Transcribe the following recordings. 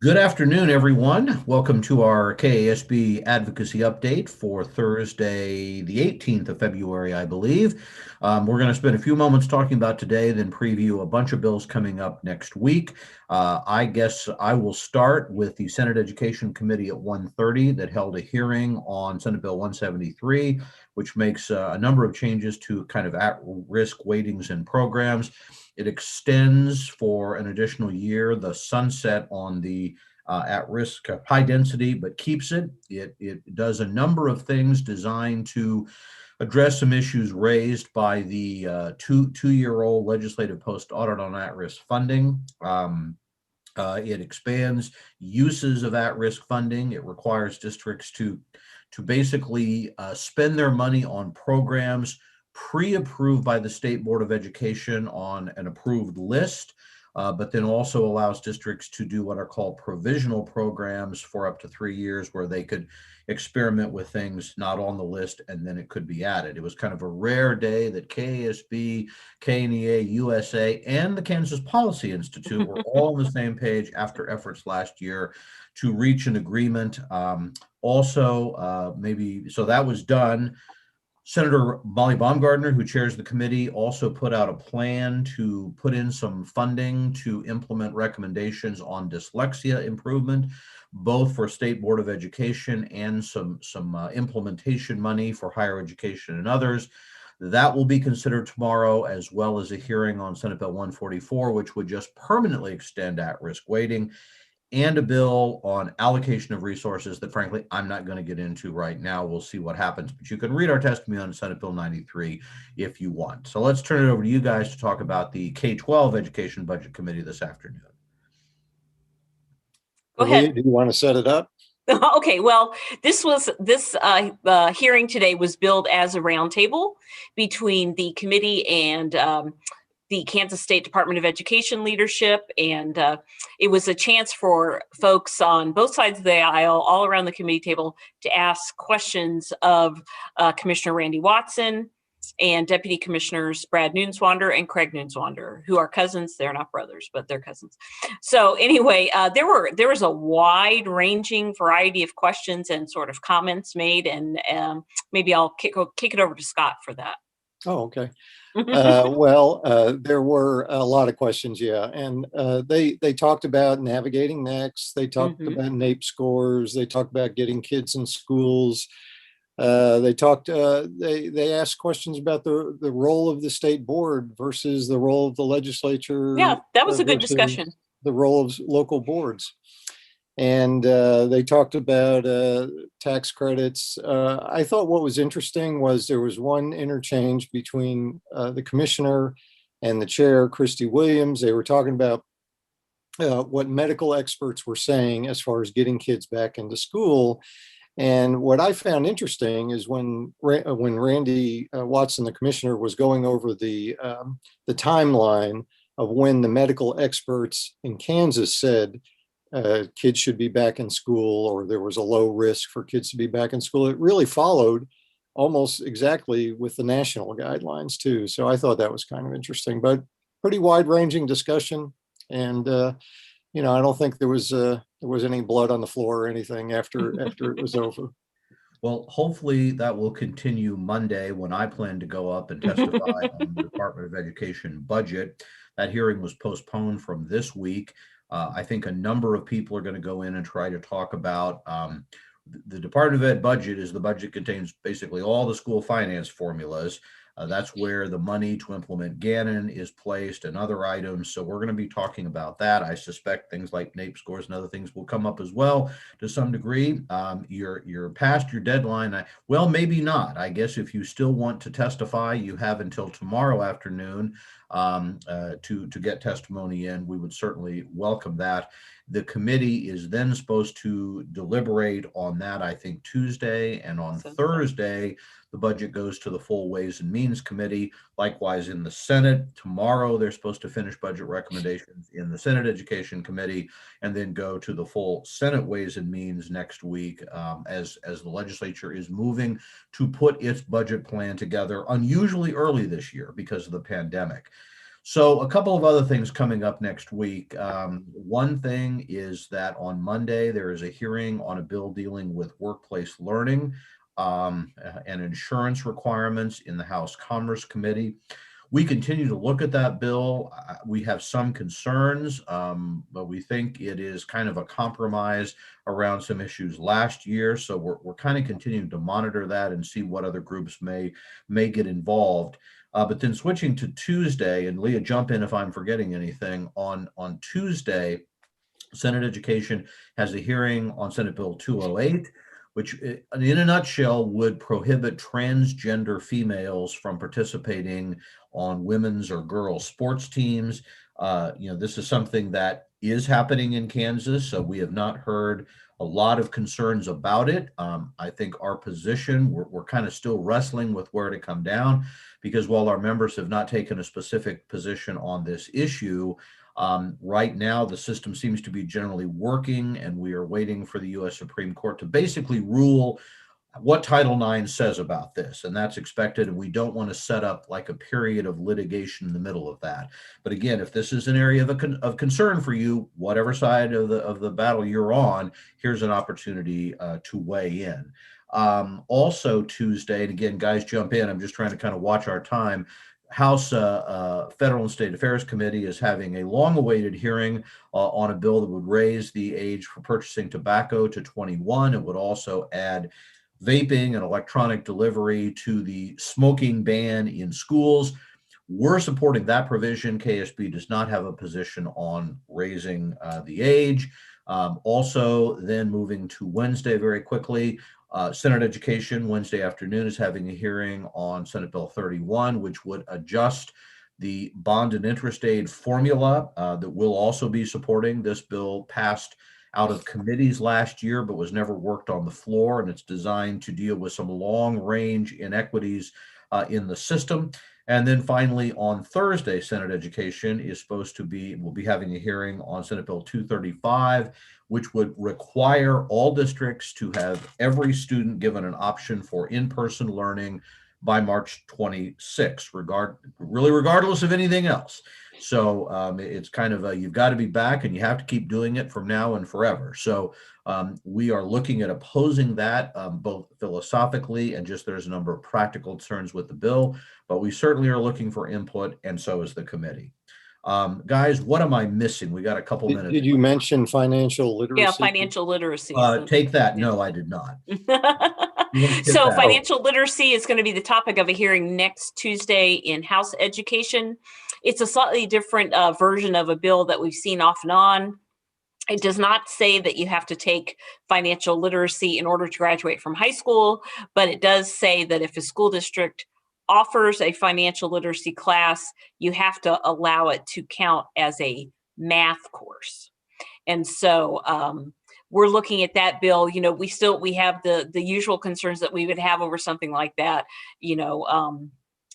Good afternoon, everyone. Welcome to our KASB Advocacy Update for Thursday, the 18th of February, I believe. We're going to spend a few moments talking about today, then preview a bunch of bills coming up next week. I guess I will start with the Senate Education Committee at 1:30 that held a hearing on Senate Bill 173, which makes a number of changes to kind of at-risk weightings and programs. It extends for an additional year the sunset on the at-risk high density, but keeps it. It does a number of things designed to address some issues raised by the two-year-old legislative post-audit on at-risk funding. It expands uses of at-risk funding. It requires districts to basically spend their money on programs pre-approved by the State Board of Education on an approved list, but then also allows districts to do what are called provisional programs for up to 3 years, where they could experiment with things not on the list and then it could be added. It was kind of a rare day that KASB, KNEA, USA, and the Kansas Policy Institute were all on the same page after efforts last year to reach an agreement. So that was done. Senator Molly Baumgardner, who chairs the committee, also put out a plan to put in some funding to implement recommendations on dyslexia improvement, both for State Board of Education and some implementation money for higher education and others. That will be considered tomorrow, as well as a hearing on Senate Bill 144, which would just permanently extend at-risk weighting, and a bill on allocation of resources that, frankly, I'm not going to get into right now. We'll see what happens, but you can read our testimony on Senate Bill 93 if you want. So let's turn it over to you guys to talk about the K-12 Education Budget Committee this afternoon. Go ahead. Do you want to set it up? Okay, well, this hearing today was billed as a roundtable between the committee and the Kansas State Department of Education leadership, and it was a chance for folks on both sides of the aisle, all around the committee table, to ask questions of Commissioner Randy Watson and Deputy Commissioners Brad Nuenswander and Craig Nuenswander, who are cousins. They're not brothers, but they're cousins. So anyway, there was a wide-ranging variety of questions and sort of comments made, and maybe I'll kick it over to Scott for that. Oh, okay. There were a lot of questions, yeah, and they talked about navigating next. They talked about NAEP scores. They talked about getting kids in schools. They asked questions about the role of the state board versus the role of the legislature. Yeah, that was a good discussion. The role of local boards. And they talked about tax credits. I thought what was interesting was there was one interchange between the commissioner and the chair, Christy Williams. They were talking about what medical experts were saying as far as getting kids back into school. And what I found interesting is when Randy Watson, the commissioner, was going over the timeline of when the medical experts in Kansas said kids should be back in school, or there was a low risk for kids to be back in school, it really followed almost exactly with the national guidelines too. So I thought that was kind of interesting, but pretty wide-ranging discussion. And I don't think there was any blood on the floor or anything after it was over. Well, hopefully that will continue Monday, when I plan to go up and testify on the Department of Education budget. That hearing was postponed from this week. I think a number of people are going to go in and try to talk about the Department of Ed budget. The budget contains basically all the school finance formulas. That's where the money to implement Gannon is placed and other items. So we're going to be talking about that. I suspect things like NAEP scores and other things will come up as well to some degree. You're past your deadline. Well, maybe not. I guess if you still want to testify, you have until tomorrow afternoon to get testimony in. We would certainly welcome that. The committee is then supposed to deliberate on that, I think, Tuesday, and on Thursday, the budget goes to the full Ways and Means Committee. Likewise, in the Senate, tomorrow they're supposed to finish budget recommendations in the Senate Education Committee, and then go to the full Senate Ways and Means next week, as the legislature is moving to put its budget plan together unusually early this year because of the pandemic. So a couple of other things coming up next week. One thing is that on Monday, there is a hearing on a bill dealing with workplace learning and insurance requirements in the House Commerce Committee. We continue to look at that bill. We have some concerns, but we think it is kind of a compromise around some issues last year. So we're kind of continuing to monitor that and see what other groups may get involved. But then switching to Tuesday, and Leah, jump in if I'm forgetting anything. On Tuesday, Senate Education has a hearing on Senate Bill 208, which in a nutshell would prohibit transgender females from participating on women's or girls sports teams. This is something that is happening in Kansas, so we have not heard a lot of concerns about it. I think our position, we're kind of still wrestling with where to come down, because while our members have not taken a specific position on this issue, right now, the system seems to be generally working, and we are waiting for the U.S. Supreme Court to basically rule what Title IX says about this, and that's expected, and we don't want to set up like a period of litigation in the middle of that. But again, if this is an area of concern for you, whatever side of the battle you're on, here's an opportunity to weigh in. Also Tuesday, and again, guys, jump in. I'm just trying to kind of watch our time. House Federal and State Affairs Committee is having a long-awaited hearing on a bill that would raise the age for purchasing tobacco to 21. It would also add vaping and electronic delivery to the smoking ban in schools. We're supporting that provision. KSB does not have a position on raising the age. Also, then moving to Wednesday very quickly, Senate Education Wednesday afternoon is having a hearing on Senate Bill 31, which would adjust the bond and interest aid formula that we'll also be supporting. This bill passed out of committees last year, but was never worked on the floor, and it's designed to deal with some long-range inequities in the system. And then finally, on Thursday, Senate Education will be having a hearing on Senate Bill 235, which would require all districts to have every student given an option for in-person learning by March 26, regardless of anything else. So it's kind of you've got to be back, and you have to keep doing it from now and forever. So we are looking at opposing that both philosophically and just there's a number of practical concerns with the bill, but we certainly are looking for input, and so is the committee. Guys, what am I missing? We got a couple minutes. Did you mention financial literacy? Yeah, financial literacy. Take that. No, I did not. So financial literacy is going to be the topic of a hearing next Tuesday in House Education. It's a slightly different version of a bill that we've seen off and on. It does not say that you have to take financial literacy in order to graduate from high school, but it does say that if a school district offers a financial literacy class, you have to allow it to count as a math course. And so we're looking at that bill. We have the usual concerns that we would have over something like that.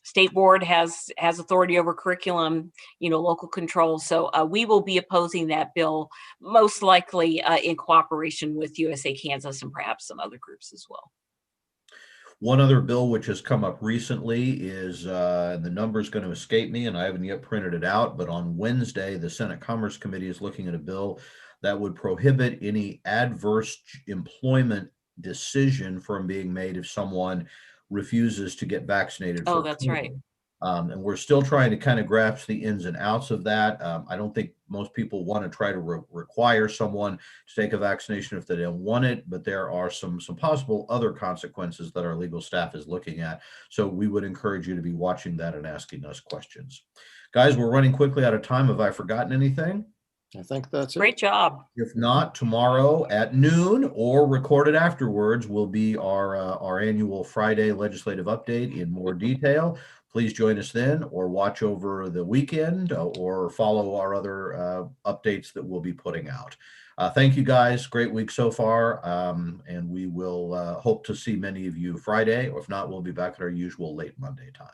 State board has authority over curriculum, local control. So we will be opposing that bill, most likely in cooperation with USA Kansas and perhaps some other groups as well. One other bill which has come up recently is, and the number is going to escape me, and I haven't yet printed it out, but on Wednesday, the Senate Commerce Committee is looking at a bill that would prohibit any adverse employment decision from being made if someone refuses to get vaccinated. Oh, that's COVID. right. And we're still trying to kind of grasp the ins and outs of that. I don't think most people want to try to require someone to take a vaccination if they don't want it, but there are some possible other consequences that our legal staff is looking at. So we would encourage you to be watching that and asking us questions. Guys, we're running quickly out of time. Have I forgotten anything? I think that's it. Great job. If not, tomorrow at noon or recorded afterwards will be our annual Friday legislative update in more detail. Please join us then, or watch over the weekend, or follow our other updates that we'll be putting out. Thank you, guys. Great week so far. And we will hope to see many of you Friday, or if not, we'll be back at our usual late Monday time.